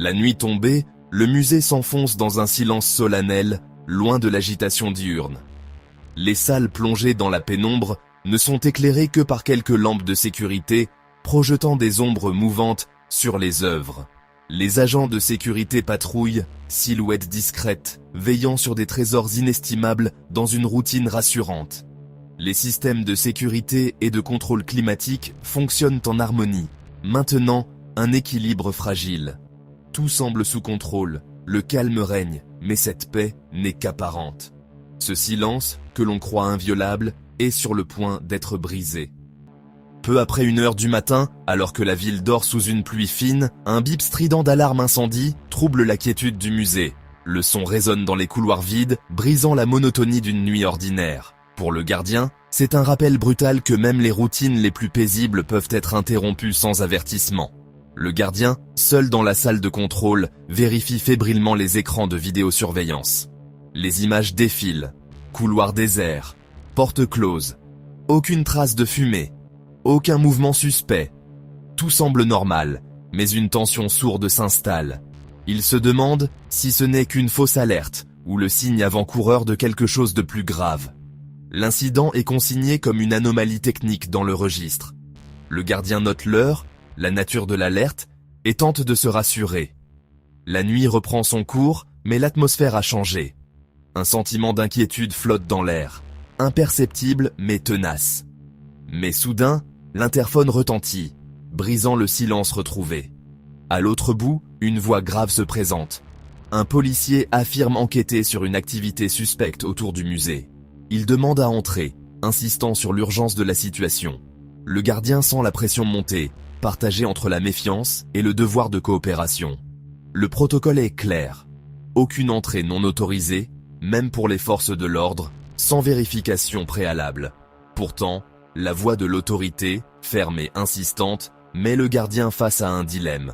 La nuit tombée, le musée s'enfonce dans un silence solennel, loin de l'agitation diurne. Les salles plongées dans la pénombre ne sont éclairées que par quelques lampes de sécurité, projetant des ombres mouvantes sur les œuvres. Les agents de sécurité patrouillent, silhouettes discrètes, veillant sur des trésors inestimables dans une routine rassurante. Les systèmes de sécurité et de contrôle climatique fonctionnent en harmonie, maintenant un équilibre fragile. Tout semble sous contrôle, le calme règne, mais cette paix n'est qu'apparente. Ce silence, que l'on croit inviolable, est sur le point d'être brisé. Peu après 1h du matin, alors que la ville dort sous une pluie fine, un bip strident d'alarme incendie trouble la quiétude du musée. Le son résonne dans les couloirs vides, brisant la monotonie d'une nuit ordinaire. Pour le gardien, c'est un rappel brutal que même les routines les plus paisibles peuvent être interrompues sans avertissement. Le gardien, seul dans la salle de contrôle, vérifie fébrilement les écrans de vidéosurveillance. Les images défilent. Couloirs déserts, portes closes, aucune trace de fumée, aucun mouvement suspect. Tout semble normal, mais une tension sourde s'installe. Il se demande si ce n'est qu'une fausse alerte ou le signe avant-coureur de quelque chose de plus grave. L'incident est consigné comme une anomalie technique dans le registre. Le gardien note l'heure, la nature de l'alerte, et tente de se rassurer. La nuit reprend son cours, mais l'atmosphère a changé. Un sentiment d'inquiétude flotte dans l'air, imperceptible mais tenace. Mais soudain, l'interphone retentit, brisant le silence retrouvé. À l'autre bout, une voix grave se présente. Un policier affirme enquêter sur une activité suspecte autour du musée. Il demande à entrer, insistant sur l'urgence de la situation. Le gardien sent la pression monter, partagée entre la méfiance et le devoir de coopération. Le protocole est clair. Aucune entrée non autorisée, même pour les forces de l'ordre, sans vérification préalable. Pourtant, la voix de l'autorité, ferme et insistante, met le gardien face à un dilemme.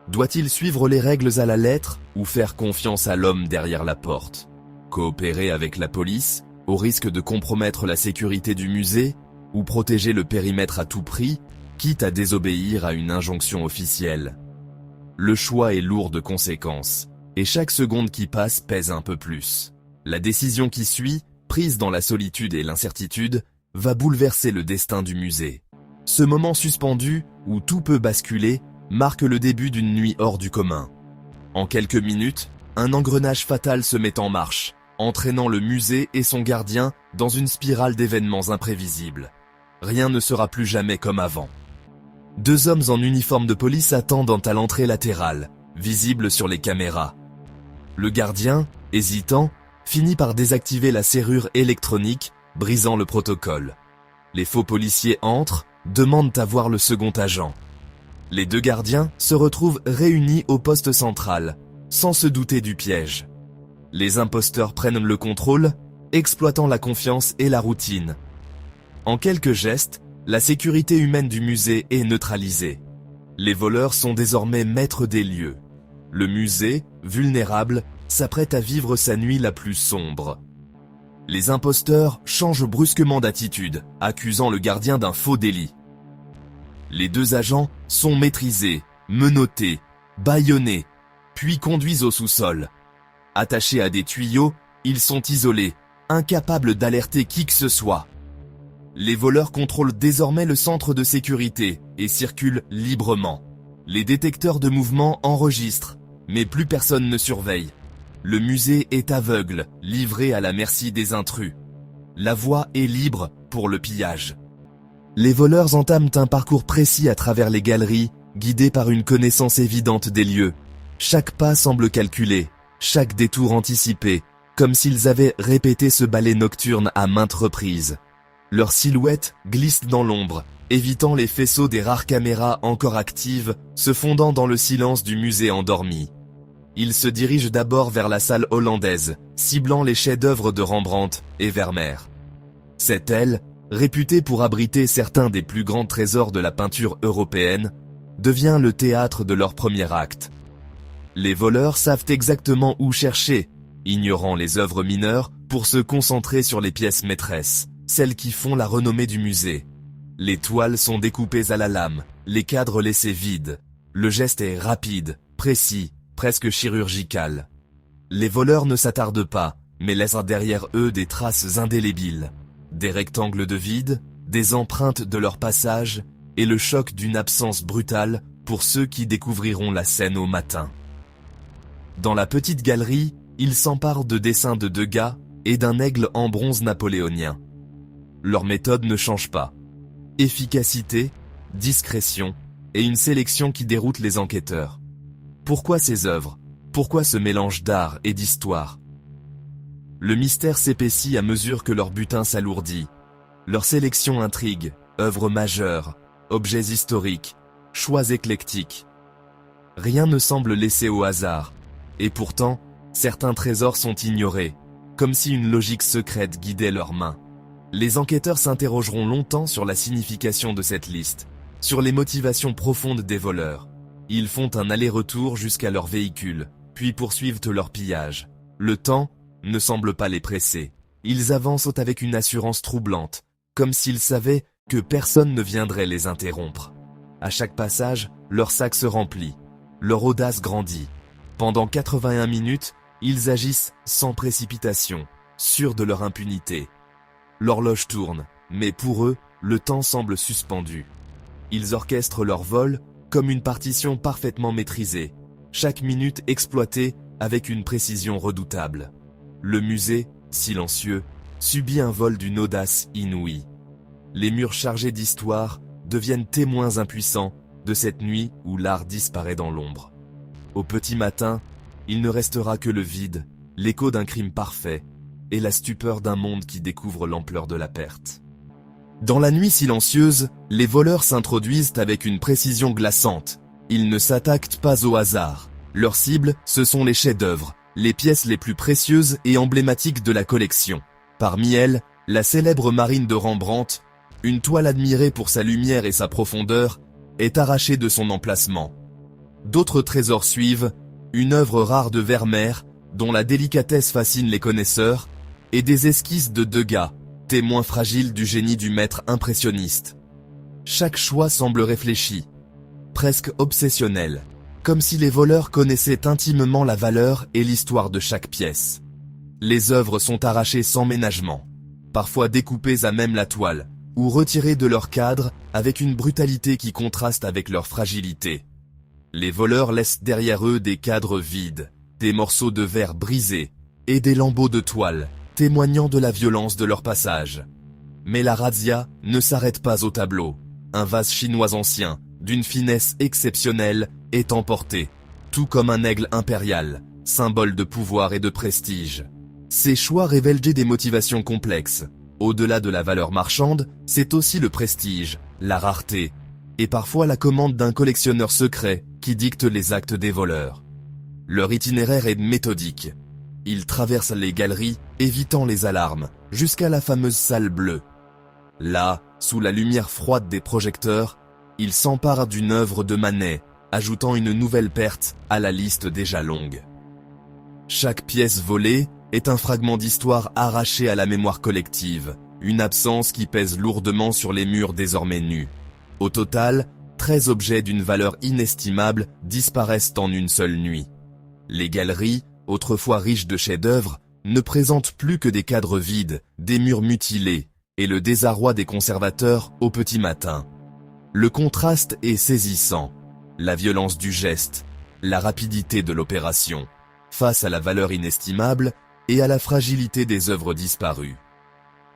Doit-il suivre les règles à la lettre ou faire confiance à l'homme derrière la porte? Coopérer avec la police, au risque de compromettre la sécurité du musée, ou protéger le périmètre à tout prix, quitte à désobéir à une injonction officielle? Le choix est lourd de conséquences, et chaque seconde qui passe pèse un peu plus. La décision qui suit, prise dans la solitude et l'incertitude, va bouleverser le destin du musée. Ce moment suspendu, où tout peut basculer, marque le début d'une nuit hors du commun. En quelques minutes, un engrenage fatal se met en marche, entraînant le musée et son gardien dans une spirale d'événements imprévisibles. Rien ne sera plus jamais comme avant. 2 hommes en uniforme de police attendent à l'entrée latérale, visibles sur les caméras. Le gardien, hésitant, finit par désactiver la serrure électronique, brisant le protocole. Les faux policiers entrent, demandent à voir le second agent. Les 2 gardiens se retrouvent réunis au poste central, sans se douter du piège. Les imposteurs prennent le contrôle, exploitant la confiance et la routine. En quelques gestes, la sécurité humaine du musée est neutralisée. Les voleurs sont désormais maîtres des lieux. Le musée, vulnérable, s'apprête à vivre sa nuit la plus sombre. Les imposteurs changent brusquement d'attitude, accusant le gardien d'un faux délit. Les 2 agents sont maîtrisés, menottés, bâillonnés, puis conduits au sous-sol. Attachés à des tuyaux, ils sont isolés, incapables d'alerter qui que ce soit. Les voleurs contrôlent désormais le centre de sécurité et circulent librement. Les détecteurs de mouvement enregistrent, mais plus personne ne surveille. Le musée est aveugle, livré à la merci des intrus. La voie est libre pour le pillage. Les voleurs entament un parcours précis à travers les galeries, guidés par une connaissance évidente des lieux. Chaque pas semble calculé, chaque détour anticipé, comme s'ils avaient répété ce ballet nocturne à maintes reprises. Leurs silhouettes glissent dans l'ombre, évitant les faisceaux des rares caméras encore actives, se fondant dans le silence du musée endormi. Ils se dirigent d'abord vers la salle hollandaise, ciblant les chefs-d'œuvre de Rembrandt et Vermeer. Cette aile, réputée pour abriter certains des plus grands trésors de la peinture européenne, devient le théâtre de leur premier acte. Les voleurs savent exactement où chercher, ignorant les œuvres mineures pour se concentrer sur les pièces maîtresses, celles qui font la renommée du musée. Les toiles sont découpées à la lame, les cadres laissés vides. Le geste est rapide, précis, presque chirurgicale. Les voleurs ne s'attardent pas, mais laissent derrière eux des traces indélébiles. Des rectangles de vide, des empreintes de leur passage, et le choc d'une absence brutale pour ceux qui découvriront la scène au matin. Dans la petite galerie, ils s'emparent de dessins de Degas et d'un aigle en bronze napoléonien. Leur méthode ne change pas. Efficacité, discrétion et une sélection qui déroute les enquêteurs. Pourquoi ces œuvres? Pourquoi ce mélange d'art et d'histoire? Le mystère s'épaissit à mesure que leur butin s'alourdit. Leur sélection intrigue, œuvres majeures, objets historiques, choix éclectiques. Rien ne semble laissé au hasard, et pourtant, certains trésors sont ignorés, comme si une logique secrète guidait leurs mains. Les enquêteurs s'interrogeront longtemps sur la signification de cette liste, sur les motivations profondes des voleurs. Ils font un aller-retour jusqu'à leur véhicule, puis poursuivent leur pillage. Le temps ne semble pas les presser. Ils avancent avec une assurance troublante, comme s'ils savaient que personne ne viendrait les interrompre. À chaque passage, leur sac se remplit. Leur audace grandit. Pendant 81 minutes, ils agissent sans précipitation, sûrs de leur impunité. L'horloge tourne, mais pour eux, le temps semble suspendu. Ils orchestrent leur vol comme une partition parfaitement maîtrisée, chaque minute exploitée avec une précision redoutable. Le musée, silencieux, subit un vol d'une audace inouïe. Les murs chargés d'histoire deviennent témoins impuissants de cette nuit où l'art disparaît dans l'ombre. Au petit matin, il ne restera que le vide, l'écho d'un crime parfait et la stupeur d'un monde qui découvre l'ampleur de la perte. Dans la nuit silencieuse, les voleurs s'introduisent avec une précision glaçante. Ils ne s'attaquent pas au hasard. Leur cible, ce sont les chefs-d'œuvre, les pièces les plus précieuses et emblématiques de la collection. Parmi elles, la célèbre Marine de Rembrandt, une toile admirée pour sa lumière et sa profondeur, est arrachée de son emplacement. D'autres trésors suivent, une œuvre rare de Vermeer, dont la délicatesse fascine les connaisseurs, et des esquisses de Degas, témoins fragiles du génie du maître impressionniste. Chaque choix semble réfléchi, presque obsessionnel, comme si les voleurs connaissaient intimement la valeur et l'histoire de chaque pièce. Les œuvres sont arrachées sans ménagement, parfois découpées à même la toile, ou retirées de leur cadre avec une brutalité qui contraste avec leur fragilité. Les voleurs laissent derrière eux des cadres vides, des morceaux de verre brisés, et des lambeaux de toile, témoignant de la violence de leur passage. Mais la razzia ne s'arrête pas au tableau. Un vase chinois ancien, d'une finesse exceptionnelle, est emporté, tout comme un aigle impérial, symbole de pouvoir et de prestige. Ces choix révèlent des motivations complexes. Au-delà de la valeur marchande, c'est aussi le prestige, la rareté, et parfois la commande d'un collectionneur secret qui dicte les actes des voleurs. Leur itinéraire est méthodique. Ils traversent les galeries, évitant les alarmes, jusqu'à la fameuse salle bleue. Là, sous la lumière froide des projecteurs, ils s'emparent d'une œuvre de Manet, ajoutant une nouvelle perte à la liste déjà longue. Chaque pièce volée est un fragment d'histoire arraché à la mémoire collective, une absence qui pèse lourdement sur les murs désormais nus. Au total, 13 objets d'une valeur inestimable disparaissent en une seule nuit. Les galeries, autrefois riches de chefs-d'œuvre, ne présentent plus que des cadres vides, des murs mutilés, et le désarroi des conservateurs au petit matin. Le contraste est saisissant. La violence du geste, la rapidité de l'opération, face à la valeur inestimable et à la fragilité des œuvres disparues.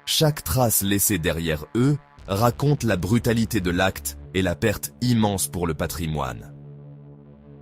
Chaque trace laissée derrière eux raconte la brutalité de l'acte et la perte immense pour le patrimoine.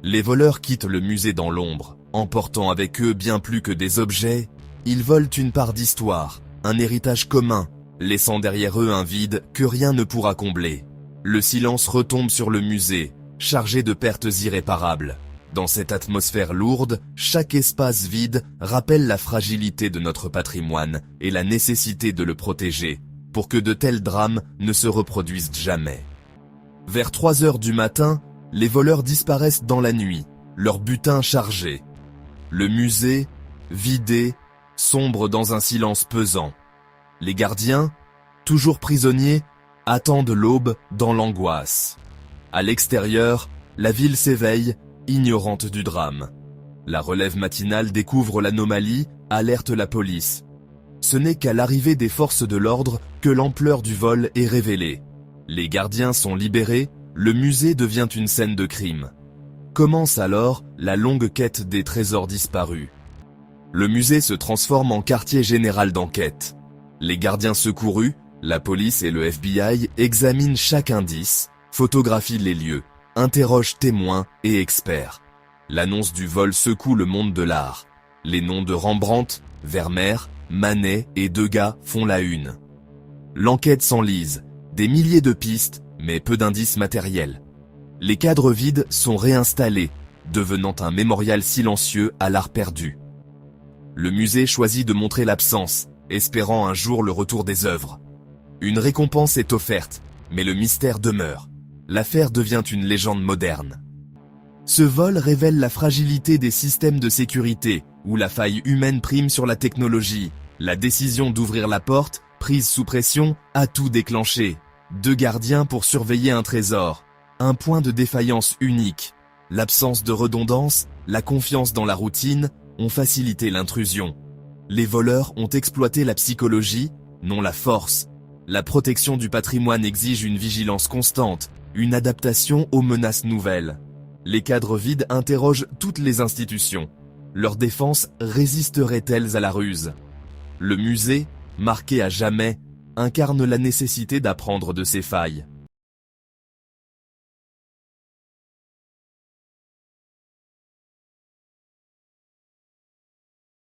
Les voleurs quittent le musée dans l'ombre, emportant avec eux bien plus que des objets. Ils volent une part d'histoire, un héritage commun, laissant derrière eux un vide que rien ne pourra combler. Le silence retombe sur le musée, chargé de pertes irréparables. Dans cette atmosphère lourde, chaque espace vide rappelle la fragilité de notre patrimoine et la nécessité de le protéger, pour que de tels drames ne se reproduisent jamais. Vers 3 heures du matin, les voleurs disparaissent dans la nuit, leur butin chargé. Le musée, vidé, sombre dans un silence pesant. Les gardiens, toujours prisonniers, attendent l'aube dans l'angoisse. À l'extérieur, la ville s'éveille, ignorante du drame. La relève matinale découvre l'anomalie, alerte la police. Ce n'est qu'à l'arrivée des forces de l'ordre que l'ampleur du vol est révélée. Les gardiens sont libérés, le musée devient une scène de crime. Commence alors la longue quête des trésors disparus. Le musée se transforme en quartier général d'enquête. Les gardiens secourus, la police et le FBI examinent chaque indice, photographient les lieux, interrogent témoins et experts. L'annonce du vol secoue le monde de l'art. Les noms de Rembrandt, Vermeer, Manet et Degas font la une. L'enquête s'enlise, des milliers de pistes, mais peu d'indices matériels. Les cadres vides sont réinstallés, devenant un mémorial silencieux à l'art perdu. Le musée choisit de montrer l'absence, espérant un jour le retour des œuvres. Une récompense est offerte, mais le mystère demeure. L'affaire devient une légende moderne. Ce vol révèle la fragilité des systèmes de sécurité, où la faille humaine prime sur la technologie. La décision d'ouvrir la porte, prise sous pression, a tout déclenché. 2 gardiens pour surveiller un trésor. Un point de défaillance unique. L'absence de redondance, la confiance dans la routine, ont facilité l'intrusion. Les voleurs ont exploité la psychologie, non la force. La protection du patrimoine exige une vigilance constante, une adaptation aux menaces nouvelles. Les cadres vides interrogent toutes les institutions. Leur défense résisterait-elles à la ruse? Le musée, marqué à jamais, incarne la nécessité d'apprendre de ses failles.